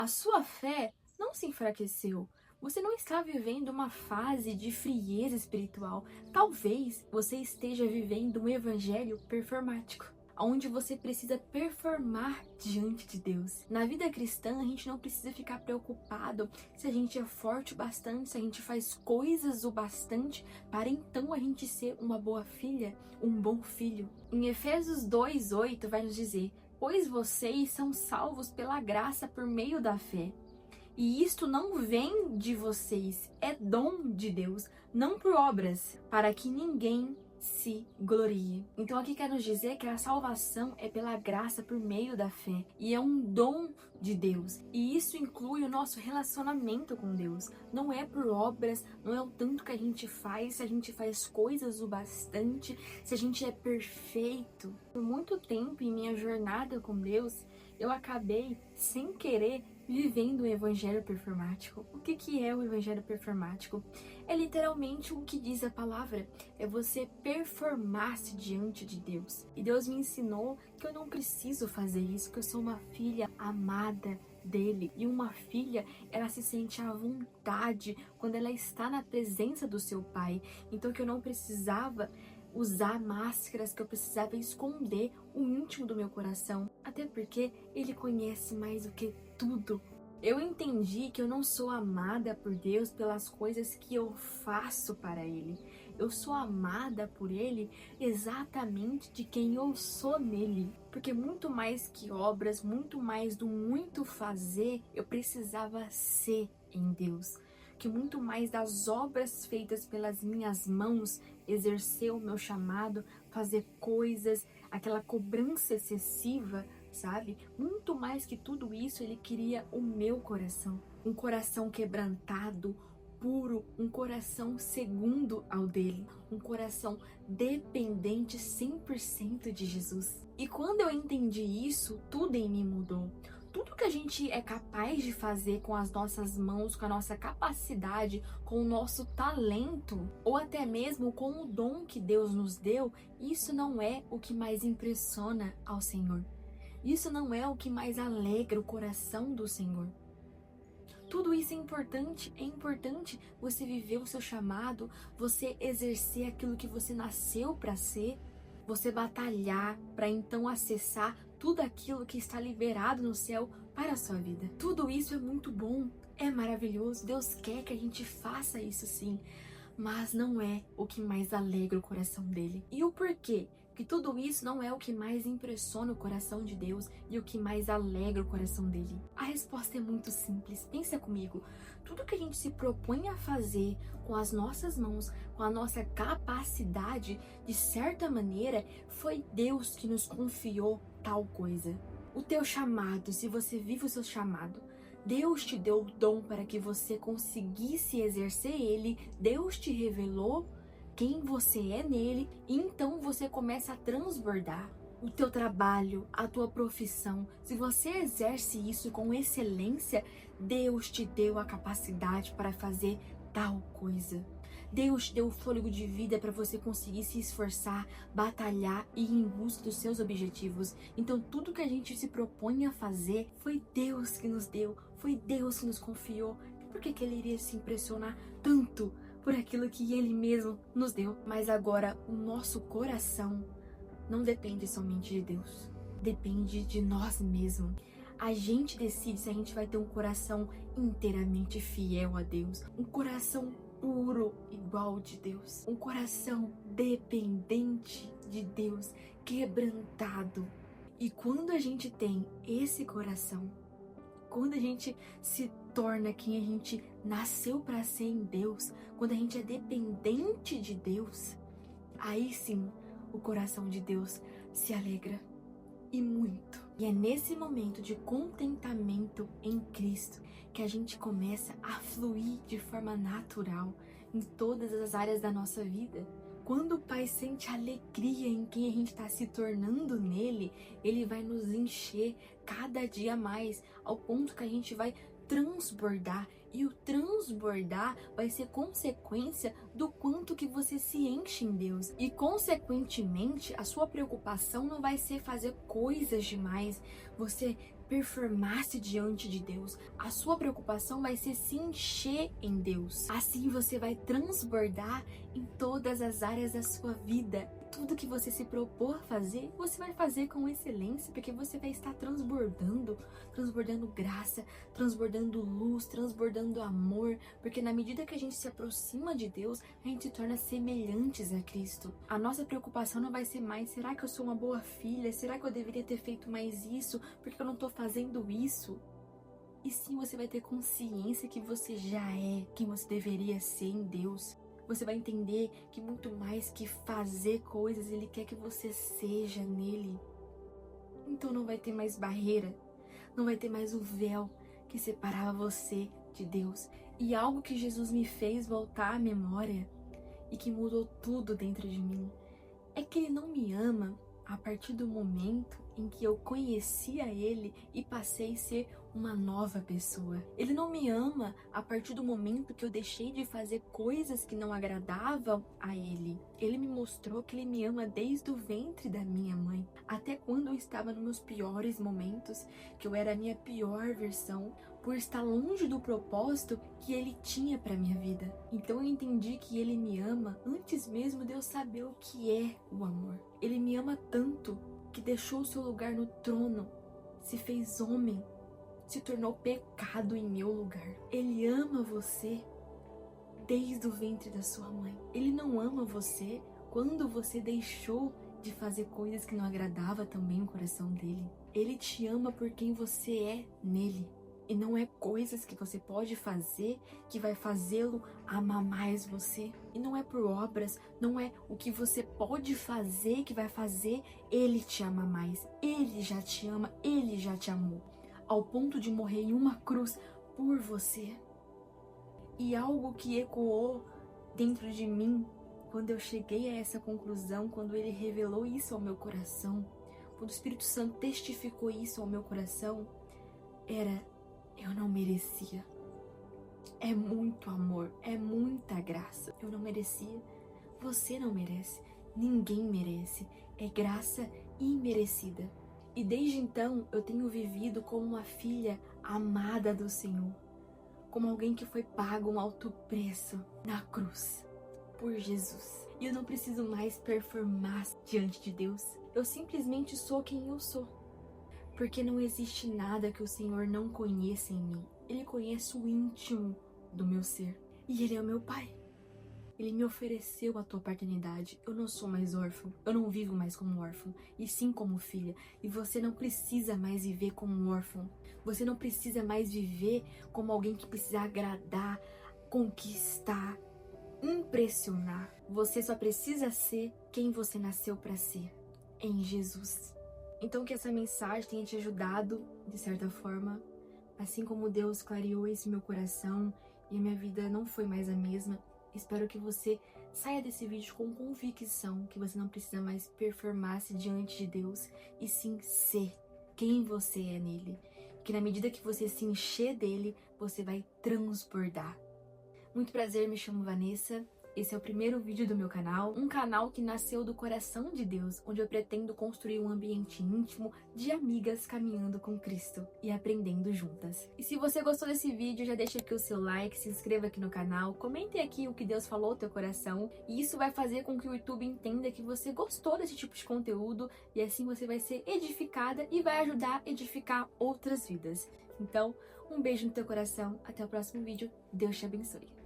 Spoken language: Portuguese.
A sua fé não se enfraqueceu. Você não está vivendo uma fase de frieza espiritual. Talvez você esteja vivendo um evangelho performático, onde você precisa performar diante de Deus. Na vida cristã, a gente não precisa ficar preocupado se a gente é forte o bastante, se a gente faz coisas o bastante para então a gente ser uma boa filha, um bom filho. Em Efésios 2:8 vai nos dizer: pois vocês são salvos pela graça por meio da fé. E isto não vem de vocês, é dom de Deus, não por obras, para que ninguém se glorie. Então aqui quer nos dizer que a salvação é pela graça por meio da fé e é um dom de Deus. E isso inclui o nosso relacionamento com Deus. Não é por obras, não é o tanto que a gente faz, se a gente faz coisas o bastante, se a gente é perfeito. Por muito tempo em minha jornada com Deus, eu acabei sem querer vivendo o evangelho performático. O que é o evangelho performático? É literalmente o que diz a palavra, é você performar-se diante de Deus. E Deus me ensinou que eu não preciso fazer isso, que eu sou uma filha amada dele. E uma filha, ela se sente à vontade quando ela está na presença do seu pai. Então que eu não precisava usar máscaras, que eu precisava esconder o íntimo do meu coração, até porque ele conhece mais do que tudo. Eu entendi que eu não sou amada por Deus pelas coisas que eu faço para Ele. Eu sou amada por Ele exatamente de quem eu sou nele. Porque muito mais que obras, muito mais do muito fazer, eu precisava ser em Deus. Que muito mais das obras feitas pelas minhas mãos, exercer o meu chamado, fazer coisas, aquela cobrança excessiva, sabe? Muito mais que tudo isso, ele queria o meu coração. Um coração quebrantado, puro, um coração segundo ao dele. Um coração dependente 100% de Jesus. E quando eu entendi isso, tudo em mim mudou. Tudo que a gente é capaz de fazer com as nossas mãos, com a nossa capacidade, com o nosso talento, ou até mesmo com o dom que Deus nos deu, isso não é o que mais impressiona ao Senhor. Isso não é o que mais alegra o coração do Senhor. Tudo isso é importante você viver o seu chamado, você exercer aquilo que você nasceu para ser, você batalhar para então acessar tudo aquilo que está liberado no céu para a sua vida. Tudo isso é muito bom, é maravilhoso, Deus quer que a gente faça isso sim, mas não é o que mais alegra o coração dele. E o porquê? Que tudo isso não é o que mais impressiona o coração de Deus e o que mais alegra o coração dele. A resposta é muito simples. Pensa comigo. Tudo que a gente se propõe a fazer com as nossas mãos, com a nossa capacidade, de certa maneira, foi Deus que nos confiou tal coisa. O teu chamado, se você vive o seu chamado, Deus te deu o dom para que você conseguisse exercer ele, Deus te revelou quem você é nele, e então você começa a transbordar. O teu trabalho, a tua profissão, se você exerce isso com excelência, Deus te deu a capacidade para fazer tal coisa. Deus te deu o fôlego de vida para você conseguir se esforçar, batalhar e ir em busca dos seus objetivos. Então tudo que a gente se propõe a fazer, foi Deus que nos deu, foi Deus que nos confiou. Por que Ele iria se impressionar tanto por aquilo que Ele mesmo nos deu? Mas agora o nosso coração não depende somente de Deus, depende de nós mesmos. A gente decide se a gente vai ter um coração inteiramente fiel a Deus, um coração puro igual de Deus, um coração dependente de Deus, quebrantado. E quando a gente tem esse coração, quando a gente se torna quem a gente nasceu para ser em Deus, quando a gente é dependente de Deus, aí sim o coração de Deus se alegra, e muito. E é nesse momento de contentamento em Cristo que a gente começa a fluir de forma natural em todas as áreas da nossa vida. Quando o Pai sente alegria em quem a gente está se tornando nele, Ele vai nos encher cada dia mais, ao ponto que a gente vai transbordar. E o transbordar vai ser consequência do quanto que você se enche em Deus. E consequentemente, a sua preocupação não vai ser fazer coisas demais, você performar-se diante de Deus. A sua preocupação vai ser se encher em Deus. Assim você vai transbordar em todas as áreas da sua vida. Tudo que você se propor fazer, você vai fazer com excelência, porque você vai estar transbordando graça, transbordando luz, transbordando amor, porque na medida que a gente se aproxima de Deus, a gente se torna semelhantes a Cristo. A nossa preocupação não vai ser mais, será que eu sou uma boa filha? Será que eu deveria ter feito mais isso? Porque eu não tô fazendo isso? E sim, você vai ter consciência que você já é quem você deveria ser em Deus. Você vai entender que muito mais que fazer coisas, Ele quer que você seja nele. Então não vai ter mais barreira, não vai ter mais o véu que separava você de Deus. E algo que Jesus me fez voltar à memória e que mudou tudo dentro de mim, é que Ele não me ama a partir do momento em que eu conhecia Ele e passei a ser uma nova pessoa. Ele não me ama a partir do momento que eu deixei de fazer coisas que não agradavam a Ele. Ele me mostrou que Ele me ama desde o ventre da minha mãe, até quando eu estava nos meus piores momentos, que eu era a minha pior versão, por estar longe do propósito que Ele tinha para minha vida. Então eu entendi que Ele me ama antes mesmo de eu saber o que é o amor. Ele me ama tanto que deixou o seu lugar no trono, se fez homem, se tornou pecado em meu lugar. Ele ama você desde o ventre da sua mãe. Ele não ama você quando você deixou de fazer coisas que não agradavam também o coração dele. Ele te ama por quem você é nele. E não é coisas que você pode fazer que vai fazê-lo amar mais você. E não é por obras, não é o que você pode fazer que vai fazer ele te amar mais. Ele já te ama, ele já te amou, ao ponto de morrer em uma cruz por você. E algo que ecoou dentro de mim, quando eu cheguei a essa conclusão, quando Ele revelou isso ao meu coração, quando o Espírito Santo testificou isso ao meu coração, era: eu não merecia. É muito amor, é muita graça. Eu não merecia, você não merece, ninguém merece. É graça imerecida. E desde então eu tenho vivido como uma filha amada do Senhor, como alguém que foi pago um alto preço na cruz por Jesus. E eu não preciso mais performar diante de Deus. Eu simplesmente sou quem eu sou. Porque não existe nada que o Senhor não conheça em mim. Ele conhece o íntimo do meu ser. E Ele é o meu Pai. Ele me ofereceu a tua paternidade. Eu não sou mais órfão. Eu não vivo mais como órfão, e sim como filha. E você não precisa mais viver como órfão. Você não precisa mais viver como alguém que precisa agradar, conquistar, impressionar. Você só precisa ser quem você nasceu para ser, em Jesus. Então que essa mensagem tenha te ajudado, de certa forma, assim como Deus clareou esse meu coração e a minha vida não foi mais a mesma. Espero que você saia desse vídeo com convicção que você não precisa mais performar-se diante de Deus, e sim ser quem você é nele. Que na medida que você se encher dele, você vai transbordar. Muito prazer, me chamo Vanessa. Esse é o primeiro vídeo do meu canal, um canal que nasceu do coração de Deus, onde eu pretendo construir um ambiente íntimo de amigas caminhando com Cristo e aprendendo juntas. E se você gostou desse vídeo, já deixa aqui o seu like, se inscreva aqui no canal, comente aqui o que Deus falou ao teu coração, e isso vai fazer com que o YouTube entenda que você gostou desse tipo de conteúdo, e assim você vai ser edificada e vai ajudar a edificar outras vidas. Então, um beijo no teu coração, até o próximo vídeo, Deus te abençoe.